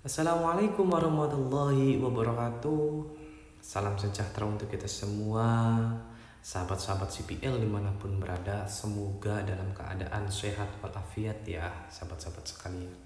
Assalamualaikum warahmatullahi wabarakatuh. Salam sejahtera untuk kita semua, sahabat-sahabat CPL dimanapun berada. Semoga dalam keadaan sehat walafiat ya, sahabat-sahabat sekalian.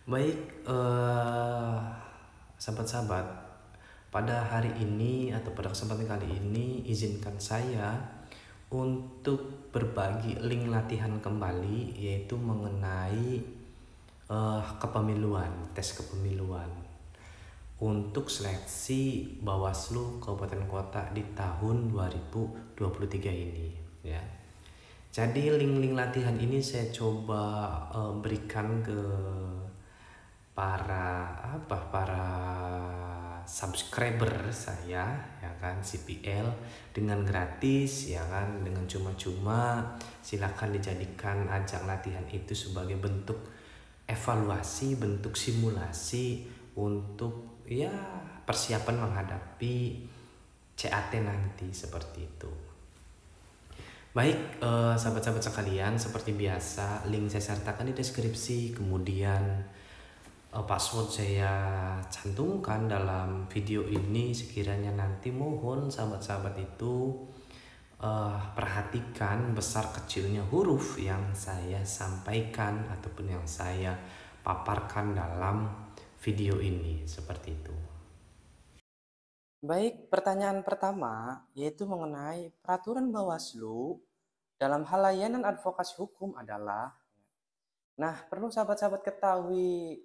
Baik, sahabat-sahabat, pada hari ini atau pada kesempatan kali ini izinkan saya untuk berbagi link latihan kembali, yaitu mengenai kepemiluan, tes kepemiluan untuk seleksi Bawaslu Kabupaten Kota di tahun 2023 ini ya. Jadi link-link latihan ini saya coba berikan ke para subscriber saya ya kan, CPL, dengan gratis ya kan, dengan cuma-cuma. Silakan dijadikan ajang latihan itu sebagai bentuk evaluasi, bentuk simulasi untuk ya persiapan menghadapi CAT nanti, seperti itu. Baik, sahabat-sahabat sekalian, seperti biasa link saya sertakan di deskripsi, kemudian password saya cantumkan dalam video ini. Sekiranya nanti mohon sahabat-sahabat itu perhatikan besar kecilnya huruf yang saya sampaikan ataupun yang saya paparkan dalam video ini, seperti itu. Baik, pertanyaan pertama yaitu mengenai peraturan Bawaslu dalam hal layanan advokasi hukum adalah. Nah, perlu sahabat-sahabat ketahui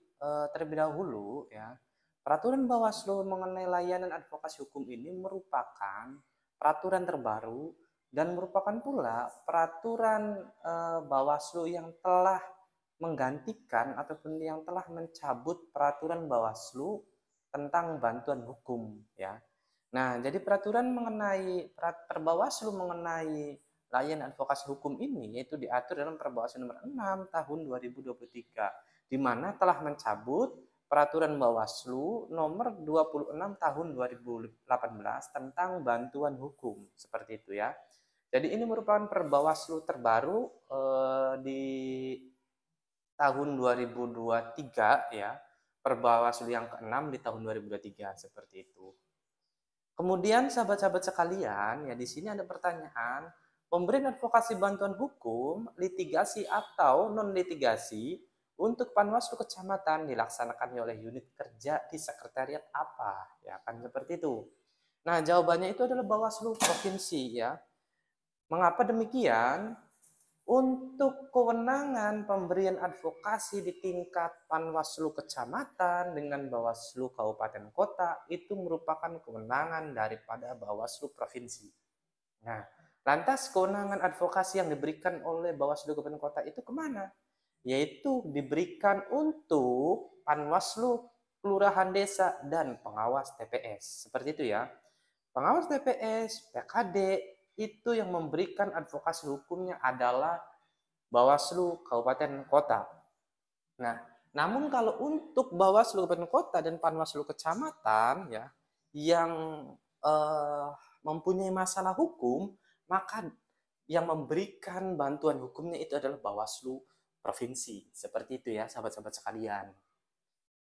terlebih dahulu ya, peraturan Bawaslu mengenai layanan advokasi hukum ini merupakan peraturan terbaru dan merupakan pula peraturan Bawaslu yang telah menggantikan ataupun yang telah mencabut peraturan Bawaslu tentang bantuan hukum ya. Nah, jadi peraturan mengenai Perbawaslu mengenai layanan advokasi hukum ini yaitu diatur dalam Perbawaslu nomor 6 tahun 2023, di mana telah mencabut peraturan Bawaslu nomor 26 tahun 2018 tentang bantuan hukum, seperti itu ya. Jadi ini merupakan Perbawaslu terbaru di tahun 2023 ya, Perbawaslu yang ke-6 di tahun 2023, seperti itu. Kemudian sahabat-sahabat sekalian, ya di sini ada pertanyaan, pemberian advokasi bantuan hukum, litigasi atau non-litigasi untuk Panwaslu Kecamatan dilaksanakan oleh unit kerja di sekretariat apa? Ya kan seperti itu. Nah, jawabannya itu adalah Bawaslu Provinsi ya. Mengapa demikian? Untuk kewenangan pemberian advokasi di tingkat Panwaslu Kecamatan dengan Bawaslu Kabupaten Kota itu merupakan kewenangan daripada Bawaslu Provinsi. Nah, lantas kewenangan advokasi yang diberikan oleh Bawaslu Kabupaten Kota itu kemana? Yaitu diberikan untuk Panwaslu Kelurahan Desa dan pengawas TPS. Seperti itu ya. Pengawas TPS, PKD, itu yang memberikan advokasi hukumnya adalah Bawaslu Kabupaten Kota. Nah, namun kalau untuk Bawaslu Kabupaten Kota dan Panwaslu Kecamatan ya yang mempunyai masalah hukum, maka yang memberikan bantuan hukumnya itu adalah Bawaslu Provinsi. Seperti itu ya, sahabat-sahabat sekalian.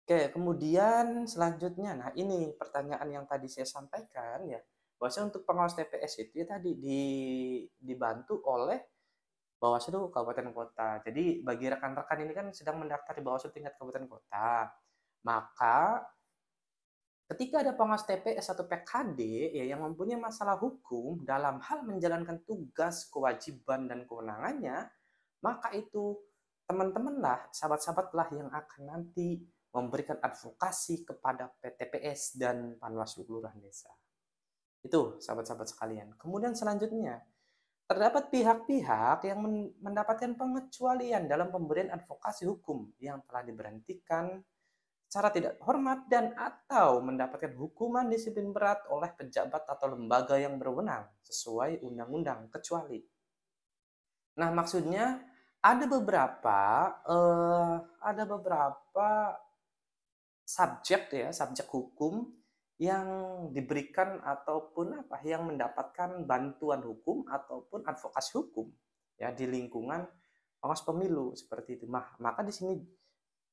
Oke, kemudian selanjutnya, nah ini pertanyaan yang tadi saya sampaikan ya, bahwasanya untuk pengawas TPS itu ya tadi dibantu oleh Bawaslu Kabupaten Kota. Jadi bagi rekan-rekan ini kan sedang mendaftar di Bawaslu tingkat Kabupaten Kota, maka ketika ada pengawas TPS atau PKD ya yang mempunyai masalah hukum dalam hal menjalankan tugas, kewajiban dan kewenangannya, maka itu teman-teman lah, sahabat-sahabat lah yang akan nanti memberikan advokasi kepada PTPS dan Panwaslu Kelurahan Desa. Itu sahabat-sahabat sekalian. Kemudian selanjutnya, terdapat pihak-pihak yang mendapatkan pengecualian dalam pemberian advokasi hukum yang telah diberhentikan secara tidak hormat dan atau mendapatkan hukuman disiplin berat oleh pejabat atau lembaga yang berwenang sesuai undang-undang, kecuali. Nah, maksudnya ada beberapa subjek hukum yang diberikan ataupun yang mendapatkan bantuan hukum ataupun advokasi hukum ya di lingkungan pengawas pemilu, seperti itu. Maka di sini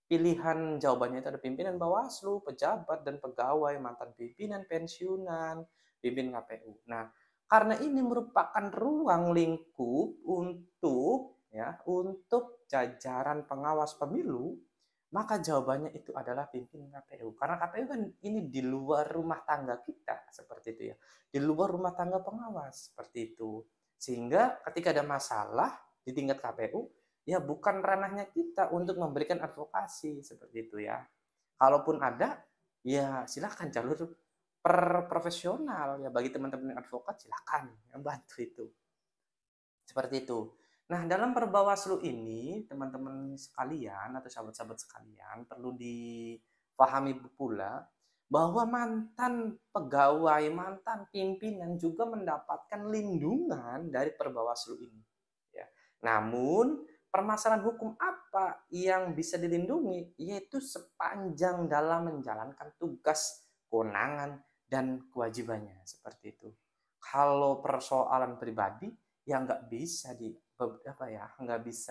pilihan jawabannya itu ada pimpinan Bawaslu, pejabat dan pegawai, mantan pimpinan, pensiunan, pimpinan KPU. Nah, karena ini merupakan ruang lingkup untuk jajaran pengawas pemilu, maka jawabannya itu adalah pimpinan KPU. Karena KPU kan ini di luar rumah tangga kita, seperti itu ya. Di luar rumah tangga pengawas, seperti itu. Sehingga ketika ada masalah di tingkat KPU, ya bukan ranahnya kita untuk memberikan advokasi seperti itu ya. Kalaupun ada, ya silakan jalur profesional ya, bagi teman-teman yang advokat silakan yang bantu itu. Seperti itu. Nah, dalam perbawaslu ini, teman-teman sekalian atau sahabat-sahabat sekalian, perlu dipahami pula bahwa mantan pegawai, mantan pimpinan juga mendapatkan lindungan dari perbawaslu ini. Ya. Namun, permasalahan hukum apa yang bisa dilindungi? Yaitu sepanjang dalam menjalankan tugas, kewenangan, dan kewajibannya. Seperti itu. Kalau persoalan pribadi, ya nggak bisa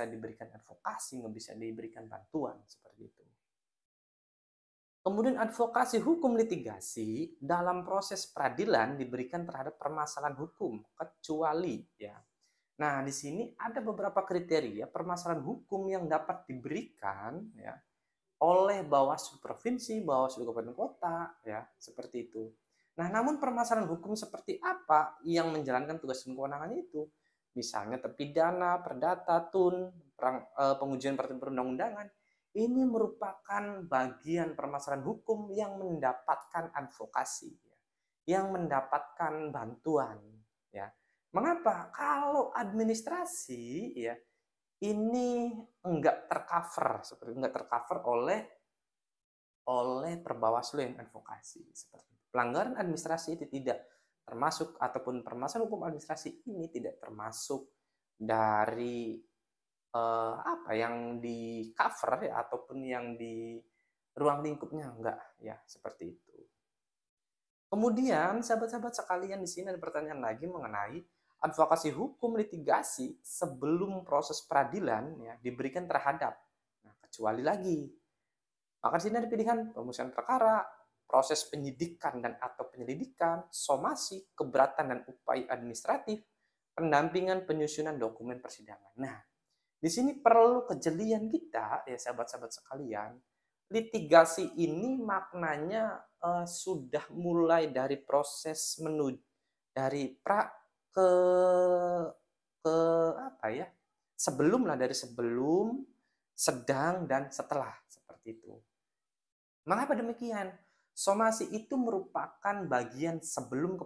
diberikan advokasi, nggak bisa diberikan bantuan seperti itu. Kemudian advokasi hukum litigasi dalam proses peradilan diberikan terhadap permasalahan hukum kecuali ya. Nah, di sini ada beberapa kriteria permasalahan hukum yang dapat diberikan ya oleh Bawaslu provinsi, Bawaslu kabupaten kota ya, seperti itu. Nah, namun permasalahan hukum seperti apa yang menjalankan tugas dan kewenangannya itu? Misalnya terpidana, perdata, tun, pengujian perundang-undangan, ini merupakan bagian permasalahan hukum yang mendapatkan advokasi, ya, yang mendapatkan bantuan. Ya. Mengapa? Kalau administrasi, ya, ini enggak tercover, seperti enggak tercover oleh perbawaslu yang advokasi seperti itu. Pelanggaran administrasi itu tidak termasuk, ataupun permasalahan hukum administrasi ini tidak termasuk dari apa yang di cover ya, ataupun yang di ruang lingkupnya, enggak ya, seperti itu. Kemudian sahabat-sahabat sekalian, di sini ada pertanyaan lagi mengenai advokasi hukum litigasi sebelum proses peradilan ya diberikan terhadap. Nah, kecuali lagi. Maka di sini ada pilihan pemutusan perkara, proses penyidikan dan atau penyelidikan, somasi, keberatan dan upaya administratif, pendampingan penyusunan dokumen persidangan. Nah, di sini perlu kejelian kita ya sahabat-sahabat sekalian. Litigasi ini maknanya sudah mulai dari proses menuju dari pra ke ke apa ya? Sebelum lah, dari sebelum, sedang dan setelah, seperti itu. Mengapa demikian? Somasi itu merupakan bagian sebelum ke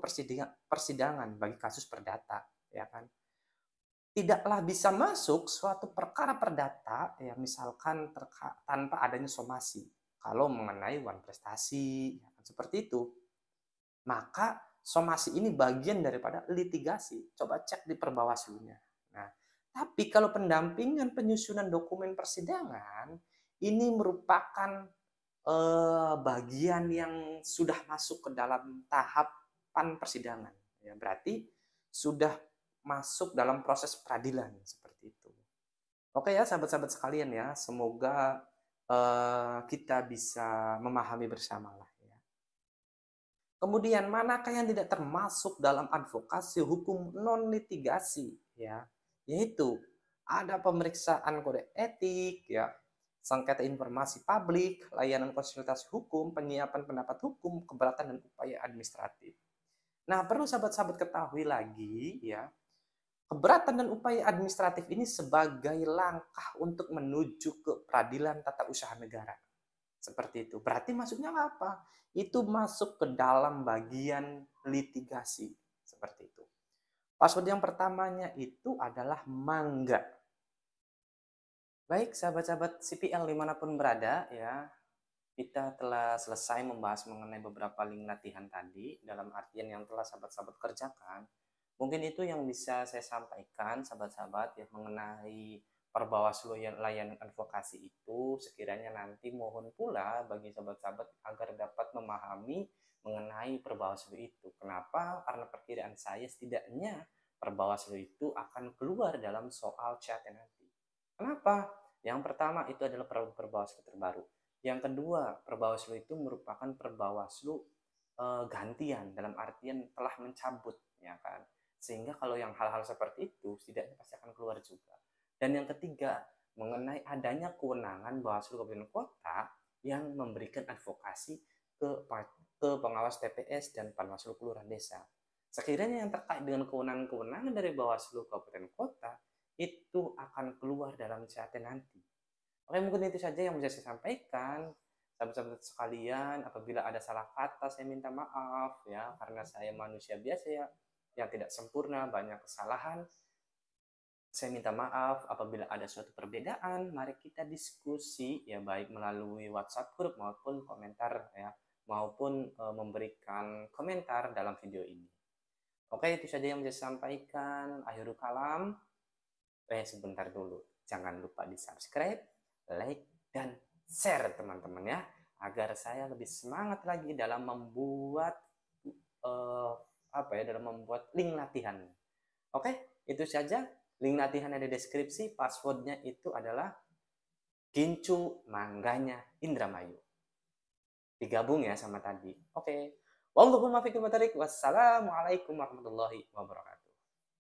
persidangan bagi kasus perdata, ya kan? Tidaklah bisa masuk suatu perkara perdata ya misalkan tanpa adanya somasi. Kalau mengenai wan prestasi ya kan, seperti itu. Maka somasi ini bagian daripada litigasi. Coba cek di perbawaslunya. Nah, tapi kalau pendampingan penyusunan dokumen persidangan ini merupakan bagian yang sudah masuk ke dalam tahapan persidangan. Ya, berarti sudah masuk dalam proses peradilan seperti itu. Oke ya sahabat-sahabat sekalian ya, semoga kita bisa memahami bersama lah ya. Kemudian manakah yang tidak termasuk dalam advokasi hukum non litigasi ya, yaitu ada pemeriksaan kode etik ya, sengketa informasi publik, layanan konsultasi hukum, penyiapan pendapat hukum, keberatan dan upaya administratif. Nah, perlu sahabat-sahabat ketahui lagi ya, keberatan dan upaya administratif ini sebagai langkah untuk menuju ke peradilan tata usaha negara. Seperti itu. Berarti masuknya apa? Itu masuk ke dalam bagian litigasi. Seperti itu. Password yang pertamanya itu adalah mangga. Baik, sahabat-sahabat CPL dimanapun berada ya, kita telah selesai membahas mengenai beberapa link latihan tadi, dalam artian yang telah sahabat-sahabat kerjakan. Mungkin itu yang bisa saya sampaikan sahabat-sahabat ya mengenai perbawaslu layanan advokasi itu. Sekiranya nanti mohon pula bagi sahabat-sahabat agar dapat memahami mengenai perbawaslu itu. Kenapa? Karena perkiraan saya setidaknya perbawaslu itu akan keluar dalam soal chat nanti. Kenapa? Yang pertama itu adalah perbawaslu terbaru. Yang kedua, perbawaslu itu merupakan perbawaslu gantian, dalam artian telah mencabut, ya kan. Sehingga kalau yang hal-hal seperti itu setidaknya pasti akan keluar juga. Dan yang ketiga, mengenai adanya kewenangan Bawaslu Kabupaten Kota yang memberikan advokasi ke pengawas TPS dan Panwaslu Kelurahan Desa. Sekiranya yang terkait dengan kewenangan-kewenangan dari Bawaslu Kabupaten Kota itu akan keluar dalam CAT nanti. Oke, mungkin itu saja yang bisa saya sampaikan. Sahabat-sahabat sekalian, apabila ada salah kata saya minta maaf ya, karena saya manusia biasa ya, yang tidak sempurna, banyak kesalahan. Saya minta maaf apabila ada suatu perbedaan. Mari kita diskusi ya, baik melalui WhatsApp group maupun komentar ya, maupun memberikan komentar dalam video ini. Oke, itu saja yang bisa saya sampaikan. Akhirul kalam. Sebentar dulu. Jangan lupa di-subscribe, like, dan share teman-teman ya, agar saya lebih semangat lagi dalam membuat dalam membuat link latihan. Oke, itu saja. Link latihan ada di deskripsi. Passwordnya itu adalah Gincu Mangganya Indramayu. Digabung ya sama tadi. Oke. Wassalamualaikum warahmatullahi wabarakatuh.